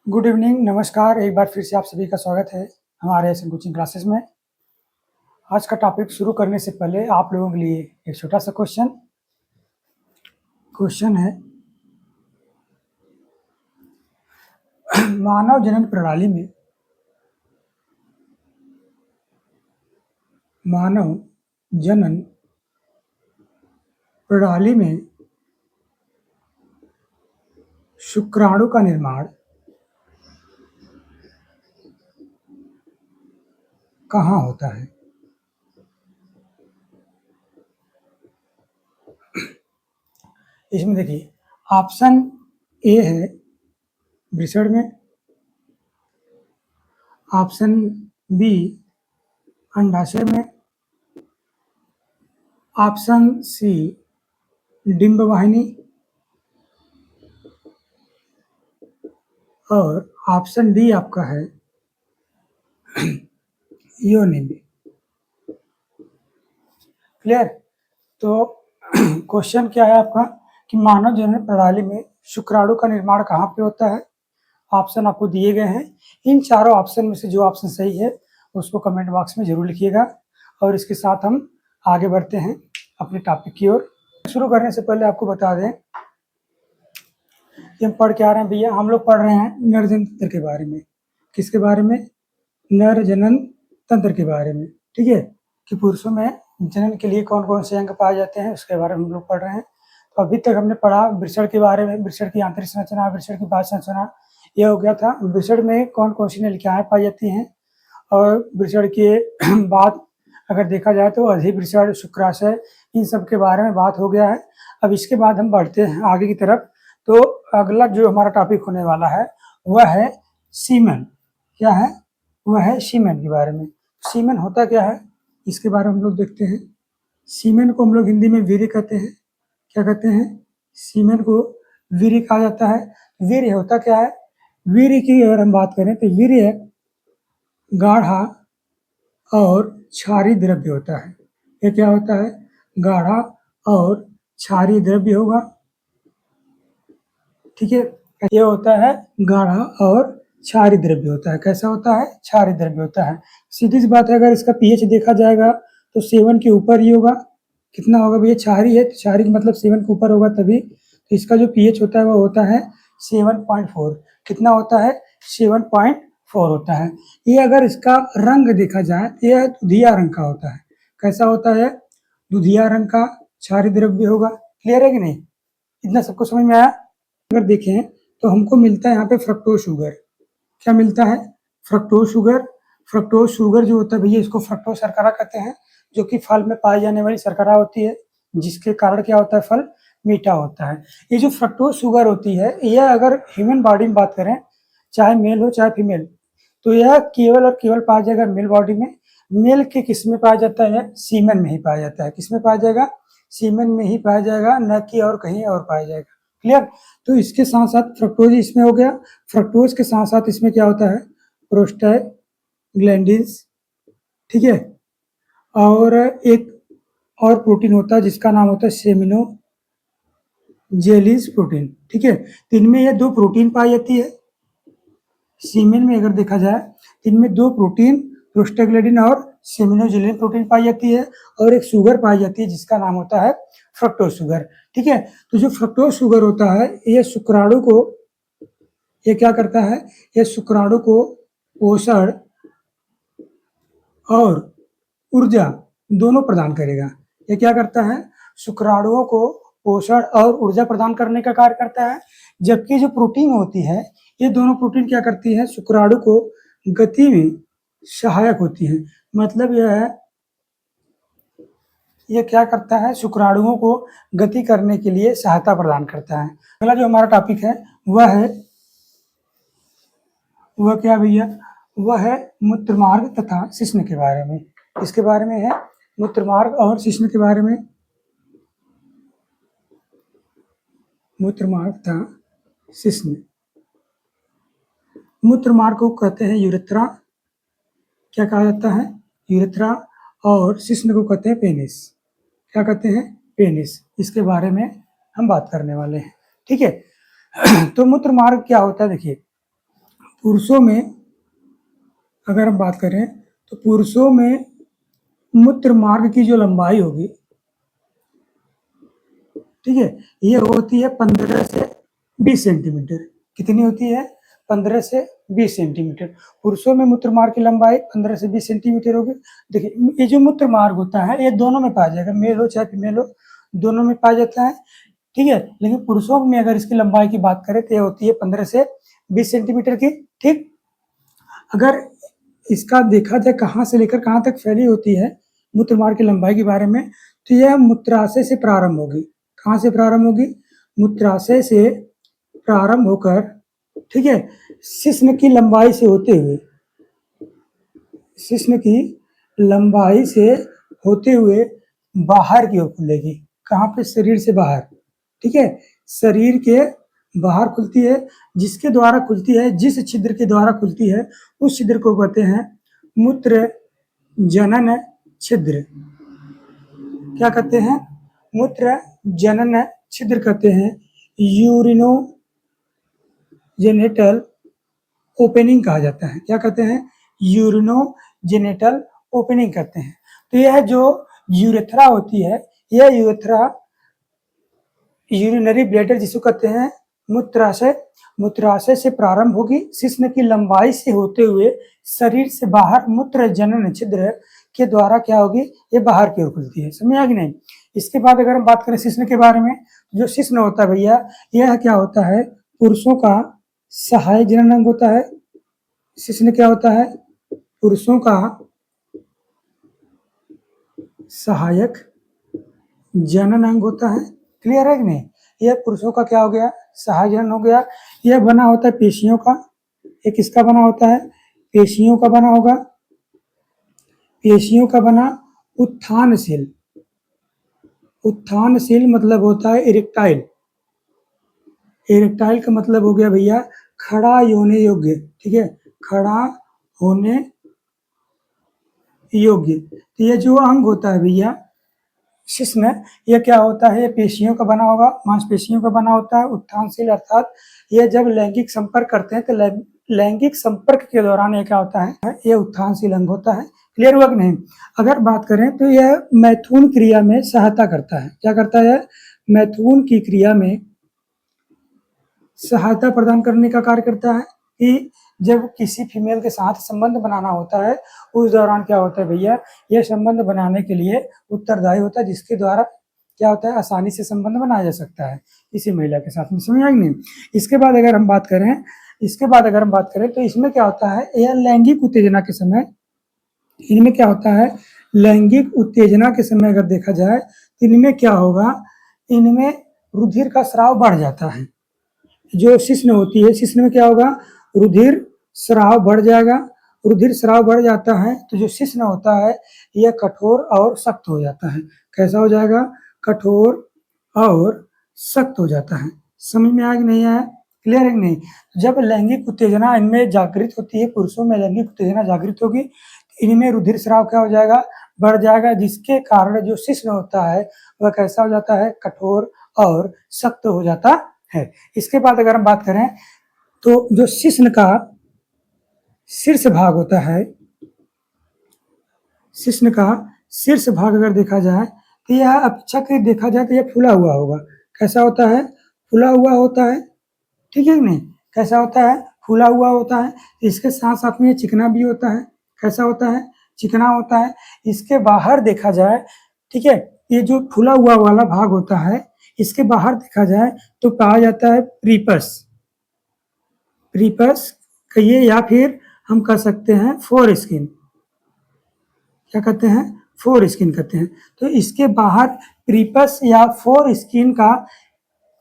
Good evening, नमस्कार। एक बार फिर से आप सभी का स्वागत है हमारे एसएन कोचिंग क्लासेस में। आज का टॉपिक शुरू करने से पहले आप लोगों के लिए एक छोटा सा क्वेश्चन है। मानव जनन प्रणाली में शुक्राणु का निर्माण कहाँ होता है? इसमें देखिए, ऑप्शन ए है वृषण में, ऑप्शन बी अंडाशय में, ऑप्शन सी डिंब वाहिनी और ऑप्शन डी आपका है योनि में। क्लियर? तो क्वेश्चन क्या है आपका कि मानव जनन प्रणाली में शुक्राणु का निर्माण कहाँ पे होता है? ऑप्शन आपको दिए गए हैं। इन चारों ऑप्शन में से जो ऑप्शन सही है उसको कमेंट बॉक्स में जरूर लिखिएगा। और इसके साथ हम आगे बढ़ते हैं अपने टॉपिक की ओर। शुरू करने से पहले आपको बता दें कि हम पढ़ के आ रहे हैं भैया। हम लोग पढ़ रहे हैं नर जनन तंत्र के बारे में। किसके बारे में? नर जनन तंत्र के बारे में। ठीक है, कि पुरुषों में जनन के लिए कौन कौन से अंग पाए जाते हैं उसके बारे में हम लोग पढ़ रहे हैं। तो अभी तक हमने पढ़ा वृषण के बारे में, वृषण की आंतरिक संरचना, वृषण की बाह्य संरचना, यह हो गया था। वृषण में कौन कौन सी नलिकाएं पाई जाती हैं और वृषण के बाद अगर देखा जाए तो अधिवृषण, शुक्राशय, इन सब के बारे में बात हो गया है। अब इसके बाद हम बढ़ते हैं आगे की तरफ। तो अगला जो हमारा टॉपिक होने वाला है वह है सीमेन। क्या है? वह है सीमेन के बारे में। सीमेन होता क्या है इसके बारे में हम लोग देखते हैं। सीमेन को हम लोग हिंदी में वीर्य कहते हैं। क्या कहते हैं? सीमेन को वीर्य कहा जाता है। वीर्य होता क्या है? वीर्य की अगर हम बात करें तो वीर्य गाढ़ा और क्षारीय द्रव्य होता है। ये क्या होता है? गाढ़ा और क्षारीय द्रव्य होगा। ठीक है, ये होता है गाढ़ा और क्षारीय द्रव्य होता है। कैसा होता है? क्षारीय द्रव्य होता है। सीधी सी बात है, अगर इसका पीएच देखा जाएगा तो 7 के ऊपर ही होगा। कितना होगा भैया? क्षारीय है तो क्षारीय मतलब 7 के ऊपर होगा तभी। तो इसका जो पीएच होता है वो होता है 7.4। कितना होता है? 7.4 होता है। ये अगर इसका रंग देखा जाए तो यह दुधिया रंग का होता है। कैसा होता है? दुधिया रंग का क्षारीय द्रव्य होगा। क्लियर है कि नहीं? इतना सबको समझ में आया? अगर देखें तो हमको मिलता है यहाँ पे फ्रक्टोज शुगर। क्या मिलता है? Fructose sugar. फ्रक्टोज शुगर जो होता है भैया, इसको फ्रक्टोज शर्करा कहते हैं, जो कि फल में पाई जाने वाली शर्करा होती है, जिसके कारण क्या होता है? फल मीठा होता है। ये जो फ्रक्टोज शुगर होती है, यह अगर ह्यूमन बॉडी में बात करें, चाहे मेल हो चाहे फीमेल, तो यह केवल और केवल पाया जाएगा मेल बॉडी में। मेल के किस में पाया जाता है? सीमेन में ही पाया जाता है। किस में पाया जाएगा? सीमेन में ही पाया जाएगा, न कि और कहीं और पाया जाएगा। क्लियर? तो इसके साथ साथ फ्रक्टोज इसमें हो गया। फ्रक्टोज के साथ साथ इसमें क्या होता है? प्रोस्टाग्लैंडिन्स। ठीक है, और एक और प्रोटीन होता है जिसका नाम होता है सेमिनो जेलिस प्रोटीन। ठीक है, तो इनमें ये 2 प्रोटीन पाई जाती है। सीमेन में अगर देखा जाए तो इनमें 2 प्रोटीन, प्रोस्टाग्लैंडिन और सेमिनोजेलिन प्रोटीन पाई जाती है, और एक शुगर पाई जाती है जिसका नाम होता है फ्रक्टोज शुगर। ठीक है, तो जो फ्रक्टोज शुगर होता है ये शुक्राणु को, ये क्या करता है? ये शुक्राणु को पोषण और ऊर्जा दोनों प्रदान करेगा। ये क्या करता है? शुक्राणुओं को पोषण और ऊर्जा प्रदान करने का कार्य करता है। जबकि जो प्रोटीन होती है, ये दोनों प्रोटीन क्या करती है? शुक्राणु को गति में सहायक होती है। मतलब यह है, ये क्या करता है? शुक्राणुओं को गति करने के लिए सहायता प्रदान करता है। अगला जो हमारा टॉपिक है वह क्या भैया? वह है मूत्रमार्ग तथा शिश्न के बारे में। इसके बारे में है मूत्रमार्ग और शिश्न के बारे में। मूत्रमार्ग तथा शिश्न। मूत्रमार्ग को कहते हैं यूरेथ्रा। क्या कहा जाता है? यूरेथ्रा। और शिश्न को कहते हैं पेनिस। क्या कहते हैं? पेनिस। इसके बारे में हम बात करने वाले हैं। ठीक है, तो मूत्रमार्ग क्या होता है? देखिए, पुरुषों में अगर हम बात करें तो पुरुषों में मूत्र मार्ग की जो लंबाई होगी, ठीक है, ये होती है 15 से 20 सेंटीमीटर। कितनी होती है? 15 से 20 सेंटीमीटर। पुरुषों में मूत्र मार्ग की लंबाई 15 से 20 सेंटीमीटर होगी। देखिए, ये जो मूत्र मार्ग होता है ये दोनों में पाया जाएगा, मेल हो चाहे फीमेल हो, दोनों में पाया जाता है, ठीक है। लेकिन पुरुषों में अगर इसकी लंबाई की बात करें तो ये होती है 15 से 20 सेंटीमीटर की, ठीक। अगर इसका देखा जाए कहाँ से लेकर कहाँ तक फैली होती है मूत्र मार्ग की लंबाई के बारे में, तो यह मूत्राशय से प्रारंभ होगी। कहाँ से प्रारंभ होगी? मूत्राशय से प्रारंभ होकर, ठीक है, शिश्न की लंबाई से होते हुए, शिश्न की लंबाई से होते हुए बाहर की ओर खुलेगी। कहाँ पे? शरीर से बाहर, ठीक है, शरीर के बाहर खुलती है। जिसके द्वारा खुलती है, जिस छिद्र के द्वारा खुलती है, उस छिद्र को कहते हैं मूत्र जनन छिद्र। क्या कहते हैं? मूत्र जनन छिद्र कहते हैं। यूरिनो जेनेटल ओपनिंग कहा जाता है। क्या कहते हैं? यूरिनो जेनेटल ओपनिंग कहते हैं। तो यह जो यूरेथ्रा होती है, यह यूरेथ्रा यूरिनरी ब्लैडर जिसको कहते हैं मूत्राशय, मूत्राशय से प्रारंभ होगी, शिश्न की लंबाई से होते हुए शरीर से बाहर मूत्र जनन छिद्र के द्वारा क्या होगी? ये बाहर की ओर खुलती है। समझ आ गई नहीं? इसके बाद अगर हम बात करें शिश्न के बारे में, जो शिश्न होता है भैया, यह क्या होता है? पुरुषों का सहायक जनन अंग होता है। शिश्न क्या होता है? पुरुषों का सहायक जनन अंग होता है। क्लियर है कि नहीं? यह पुरुषों का क्या हो गया? सहायक जनन हो गया। यह बना होता है पेशियों का। एक किसका बना होता है? पेशियों का बना होगा। पेशियों का बना उत्थानशील। उत्थानशील मतलब होता है इरेक्टाइल। इरेक्टाइल का मतलब हो गया भैया खड़ा होने योग्य, ठीक है, खड़ा होने योग्य। तो ये जो अंग होता है भैया शिश्न, यह क्या होता है? पेशियों का बना होगा, मांसपेशियों का बना होता है। उत्थानशील अर्थात यह जब लैंगिक संपर्क करते हैं तो लैंगिक संपर्क के दौरान यह क्या होता है? यह उत्थानशील अंग होता है। क्लियर हुआ कि नहीं? अगर बात करें तो यह मैथुन क्रिया में सहायता करता है। क्या करता है? मैथुन की क्रिया में सहायता प्रदान करने का कार्य करता है कि जब किसी फीमेल के साथ संबंध बनाना होता है उस दौरान क्या होता है भैया? यह संबंध बनाने के लिए उत्तरदायी होता है, जिसके द्वारा क्या होता है? आसानी से संबंध बनाया जा सकता है किसी महिला के साथ में। समझ आई नहीं? इसके बाद अगर हम बात करें तो इसमें क्या होता है? यह लैंगिक उत्तेजना के समय, इनमें क्या होता है? लैंगिक उत्तेजना के समय अगर देखा जाए तो इनमें क्या होगा? इनमें रुधिर का स्राव बढ़ जाता है। जो शिश्न होती है, शिश्न में क्या होगा? रुधिर स्राव बढ़ जाएगा। रुधिर स्राव बढ़ जाता है तो जो शिश्न होता है यह कठोर और सख्त हो जाता है। कैसा हो जाएगा? कठोर और सख्त हो जाता है। समझ में आया कि नहीं आया? क्लियर है कि नहीं? जब लैंगिक उत्तेजना इनमें जागृत होती है, पुरुषों में लैंगिक उत्तेजना जागृत होगी, इनमें रुधिर स्राव क्या हो जाएगा? बढ़ जाएगा, जिसके कारण जो शिश्न होता है वह कैसा हो जाता है? कठोर और सख्त हो जाता है। इसके बाद अगर हम बात करें तो जो शिश्न का शीर्ष भाग होता है, शिश्न का शीर्ष भाग अगर देखा जाए तो यह अपेक्षाकृत देखा जाए तो यह फूला हुआ होगा। कैसा होता है? फूला हुआ होता है, ठीक है कि नहीं? कैसा होता है? फूला हुआ होता है। इसके साथ साथ में चिकना भी होता है। कैसा होता है? चिकना होता है। इसके बाहर देखा जाए, ठीक है, ये जो फूला हुआ वाला भाग होता है इसके बाहर देखा जाए तो कहा जाता है प्रीपस। प्रीपस कहिए या फिर हम कह सकते हैं फोर स्किन। क्या कहते हैं? फोर स्किन कहते हैं। तो इसके बाहर प्रीपस या फोर स्किन का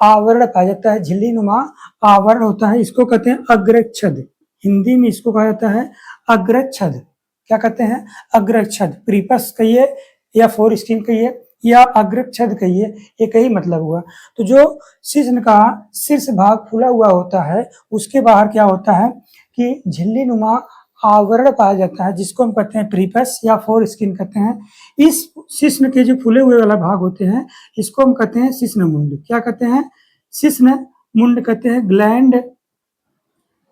आवरण पाया जाता है, झिल्ली नुमा आवरण होता है। इसको कहते हैं अग्रच्छद। हिंदी में इसको कहा जाता है अग्रच्छद। क्या कहते हैं? अग्रच्छद। प्रीपस कहिए या फोर स्किन कहिए या अग्रच्छद कहिए, एक ही मतलब हुआ। तो जो शिश्न का शीर्ष भाग फूला हुआ होता है उसके बाहर क्या होता है कि झिल्ली नुमा आवरण पाया जाता है, जिसको हम कहते हैं प्रीपस या फोर स्किन कहते हैं। इस शिश्न के जो फूले हुए वाला भाग होते हैं इसको हम कहते हैं शिश्न मुंड। क्या कहते हैं? शिश्न मुंड कहते हैं। ग्लैंड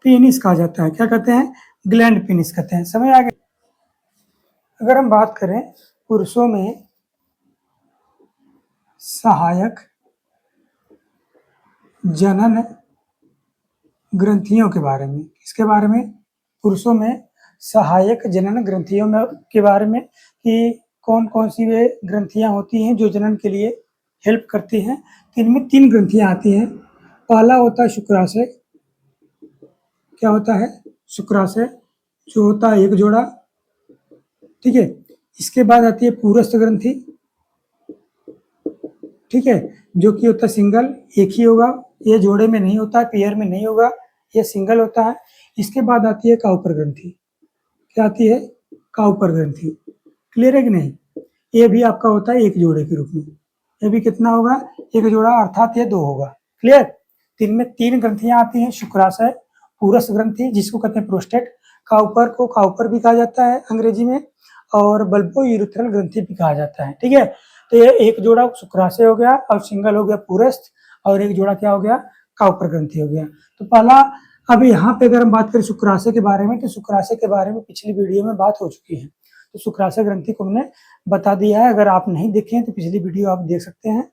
पेनिस कहा जाता है। क्या कहते हैं? ग्लैंड पेनिस कहते हैं। समझ आ गया? अगर हम बात करें पुरुषों में सहायक जनन ग्रंथियों के बारे में, किसके बारे में? पुरुषों में सहायक जनन ग्रंथियों में के बारे में, कि कौन कौन सी वे ग्रंथियां होती हैं जो जनन के लिए हेल्प करती हैं। तो इनमें 3 ग्रंथियां आती हैं। पहला होता है शुक्राशय। क्या होता है? शुक्राशय, जो होता है एक जोड़ा। ठीक है। इसके बाद आती है पुरस्थ ग्रंथि। ठीक है, जो कि होता है सिंगल, एक ही होगा, ये जोड़े में नहीं होता, पेयर में नहीं होगा, ये सिंगल होता है। इसके बाद आती है काउपर ग्रंथि। क्या आती है? काउपर ग्रंथि। क्लियर है कि नहीं? ये भी आपका होता है एक जोड़े के रूप में। ये भी कितना होगा? एक जोड़ा, अर्थात ये 2 होगा। क्लियर? तीन में 3 ग्रंथियां आती हैं। शुक्राशय, पुरस्थ ग्रंथि जिसको कहते हैं प्रोस्टेट, काउपर को काउपर भी कहा जाता है अंग्रेजी में, और बल्बो यूरेथ्रल ग्रंथि भी कहा जाता है। ठीक है, तो ये एक जोड़ा शुक्राशय हो गया, और सिंगल हो गया पुरस्थ, और एक जोड़ा क्या हो गया? काउपर ग्रंथि हो गया। तो पहला, अब यहाँ पे अगर हम बात करें शुक्राशय के बारे में, तो शुक्राशय के बारे में पिछली वीडियो में बात हो चुकी है। तो शुक्राशय ग्रंथि को हमने बता दिया है। अगर आप नहीं देखे हैं तो पिछली वीडियो आप देख सकते हैं।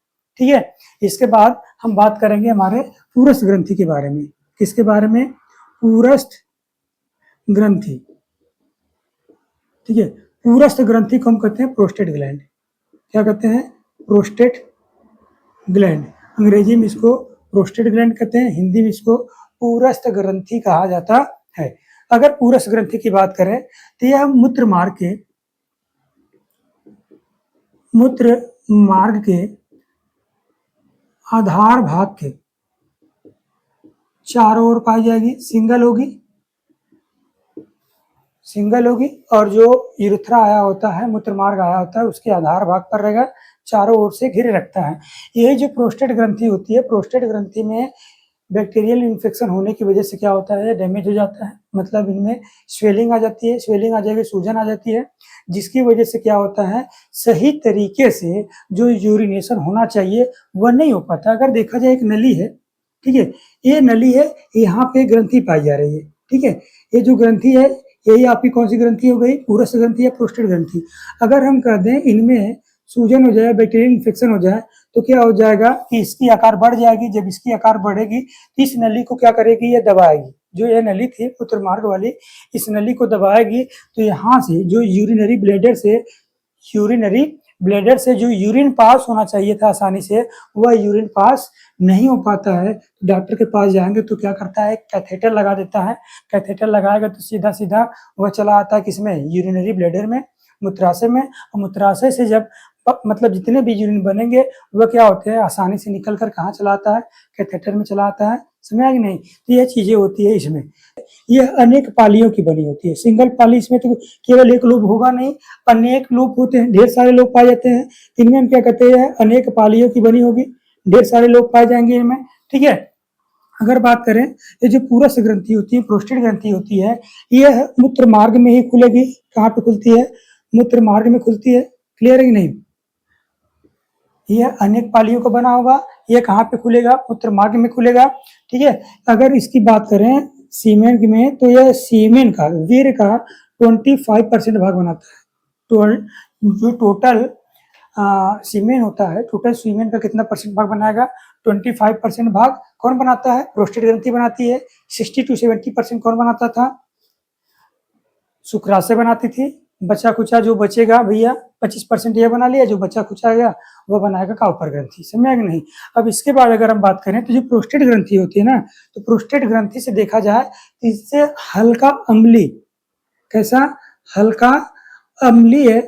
ठीक है, इसके बाद हम बात करेंगे हमारे पुरस्थ ग्रंथि के बारे में। किसके बारे में? पुरस्थ ग्रंथि। ठीक है, पुरस्थ ग्रंथि को हम कहते हैं प्रोस्टेट ग्लैंड। क्या कहते हैं? Prostate gland. अंग्रेजी में इसको प्रोस्टेट ग्लैंड कहते हैं, हिंदी में इसको पुरस्थ ग्रंथि कहा जाता है। अगर पुरस्थ ग्रंथि की बात करें तो यह मूत्र मार्ग के आधार भाग के चारों ओर पाई जाएगी। सिंगल होगी, और जो यूरेथ्रा आया होता है, मूत्र मार्ग आया होता है, उसके आधार भाग पर रहेगा, चारों ओर से घेरे रखता है। यही जो प्रोस्टेट ग्रंथि होती है, प्रोस्टेट ग्रंथि में बैक्टीरियल इन्फेक्शन होने की वजह से क्या होता है? डैमेज हो जाता है, मतलब इनमें स्वेलिंग आ जाती है, स्वेलिंग आ जाएगी, सूजन आ जाती है, जिसकी वजह से क्या होता है? सही तरीके से जो यूरिनेशन होना चाहिए वह नहीं हो पाता। अगर देखा जाए एक नली है, ठीक है, ये नली है, यहाँ पे ग्रंथि पाई जा रही है। ठीक है, ये जो ग्रंथि है, यही आपकी कौन सी ग्रंथि हो गई? पुरस्थ ग्रंथि या प्रोस्टेट ग्रंथि। अगर हम कह दें इनमें सूजन हो जाए, बैक्टीरियल इन्फेक्शन हो जाए, तो क्या हो जाएगा कि इसकी आकार बढ़ जाएगी। जब इसकी आकार बढ़ेगी, इस नली को क्या करेगी? ये दबाएगी। जो ये नली थी मूत्र मार्ग वाली, इस नली को दबाएगी, तो यहाँ से जो यूरिनरी ब्लेडर से जो यूरिन पास होना चाहिए था आसानी से, वह यूरिन पास नहीं हो पाता है। डॉक्टर के पास जाएंगे तो क्या करता है? कैथेटर लगा देता है। कैथेटर लगाएगा तो सीधा सीधा वह चला आता है किसमें? यूरिनरी ब्लेडर में, मूत्राशय में। और मूत्राशय से जब मतलब जितने भी यूरिन बनेंगे वह क्या होते हैं? आसानी से निकल कर कहाँ चला आता है? कैथेटर में चला आता है। समझा कि नहीं? तो यह चीजें होती है इसमें। यह अनेक पालियों की बनी होती है। सिंगल पाली इसमें तो केवल एक लूप होगा नहीं, अनेक लूप होते हैं, ढेर सारे लोग पाए जाते हैं। इनमें हम क्या कहते हैं? अनेक पालियों की बनी होगी, ढेर सारे लोग पाए जाएंगे इनमें। ठीक है, अगर बात करें, ये जो पुरस्थ ग्रंथि होती है, प्रोस्टेट ग्रंथि होती है, यह मूत्र मार्ग में ही खुलेगी। कहाँ पे खुलती है? मूत्र मार्ग में खुलती है। क्लियर है कि नहीं? यह अनेक पालियों का बना होगा। यह कहाँ पे खुलेगा? मूत्र मार्ग में खुलेगा। ठीक है, अगर इसकी बात करें सीमेन में, तो यह सीमेन का, वीर्य का 25% भाग बनाता है। जो टोटल सीमेन होता है, टोटल सीमेन का कितना परसेंट भाग बनाएगा? 25% भाग कौन बनाता है? प्रोस्टेट ग्रंथि बनाती है। 60 to 70% कौन बनाता था? शुक्राशय बनाती थी। बचा खुचा जो बचेगा भैया, 25% ये बना लिया, जो बचा खुचा गया वो बनाएगा काउपर ग्रंथि। समझ कि नहीं? अब इसके बाद अगर हम बात करें तो जो प्रोस्टेट ग्रंथि होती है ना, तो प्रोस्टेट ग्रंथि से देखा जाए तो इससे हल्का अम्लीय, कैसा? हल्का अम्लीय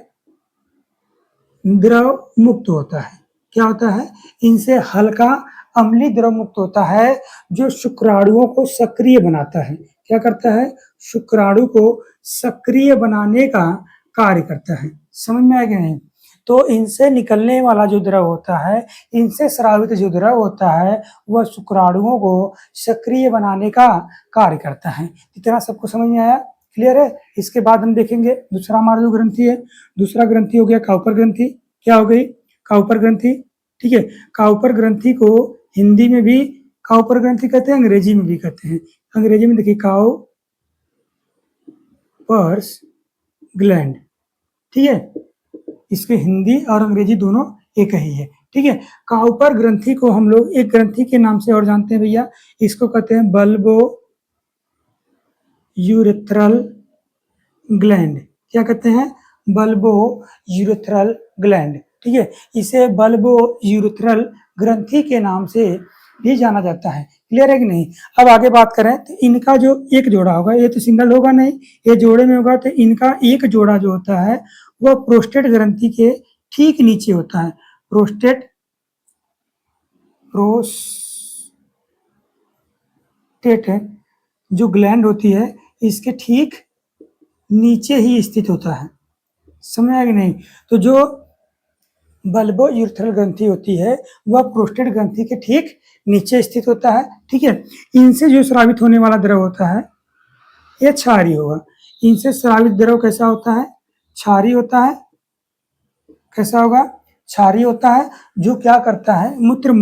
द्रव मुक्त होता है। क्या होता है? इनसे हल्का अम्लीय द्रव मुक्त होता है, जो शुक्राणुओं को सक्रिय बनाता है। क्या करता है? शुक्राणु को सक्रिय बनाने का कार्य करता है। समझ में आया कि नहीं? तो इनसे निकलने वाला जो द्रव होता है, इनसे स्रावित जो द्रव होता है, वह शुक्राणुओं को सक्रिय बनाने का कार्य करता है। इतना सबको समझ में आया? क्लियर है? इसके बाद हम देखेंगे दूसरा हमारा जो ग्रंथि है, दूसरा ग्रंथि हो गया काउपर ग्रंथि। क्या हो गई? काउपर ग्रंथि। ठीक है, काउपर ग्रंथि को हिंदी में भी काउपर ग्रंथि कहते हैं, अंग्रेजी में भी कहते हैं। अंग्रेजी में देखिए काउ पर्स ग्लैंड, ठीक है। इसके हिंदी और अंग्रेजी दोनों एक ही है, ठीक है। काउपर ग्रंथि को हम लोग एक ग्रंथि के नाम से और जानते हैं भैया, इसको कहते हैं बल्बो यूरेथ्रल ग्लैंड। क्या कहते हैं? बल्बो यूरेथ्रल ग्लैंड, ठीक है। इसे बल्बो यूरेथ्रल ग्रंथि के नाम से भी जाना जाता है। क्लियर है कि नहीं? अब आगे बात करें तो इनका जो एक जोड़ा होगा, ये तो सिंगल होगा नहीं, ये जोड़े में होगा, तो इनका एक जोड़ा जो होता है वह प्रोस्टेट ग्रंथि के ठीक नीचे होता है। प्रोस्टेट जो ग्लैंड होती है इसके ठीक नीचे ही स्थित होता है। समझ आया कि नहीं? तो जो बल्बो यूरेथ्रल ग्रंथि होती है वह प्रोस्टेट ग्रंथि के ठीक नीचे स्थित होता है, ठीक है। इनसे जो स्रावित होने वाला द्रव होता है यह क्षारीय होगा। इनसे स्रावित द्रव कैसा होता है? क्षारीय होता है। कैसा होगा? क्षारीय होता है, जो क्या करता है, मूत्र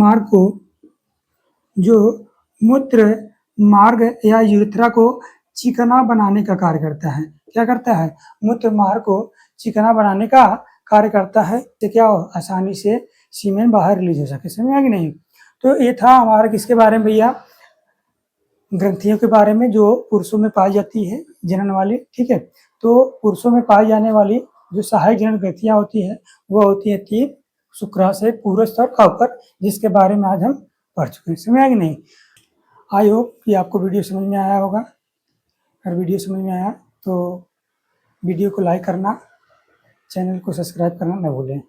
मार्ग या यूरेथ्रा को चिकना बनाने का कार्य करता है। क्या करता है? मूत्र मार्ग को चिकना बनाने का कार्य करता है, तो क्या हो, आसानी से सीमेन बाहर रिलीज हो सके। समझ आया कि नहीं? तो ये था हमारा किसके बारे में भैया? ग्रंथियों के बारे में, जो पुरुषों में पाई जाती है जनन वाली, ठीक है। तो पुरुषों में पाई जाने वाली जो सहायक जनन ग्रंथियां होती है वो होती है तीन, शुक्राशय, पुरस्थ और काउपर, जिसके बारे में आज हम पढ़ चुके हैं। समझ आया कि नहीं? आई होप कि आपको वीडियो समझ में आया होगा। अगर वीडियो समझ में आया तो वीडियो को लाइक करना, चैनल को सब्सक्राइब करना न भूलें।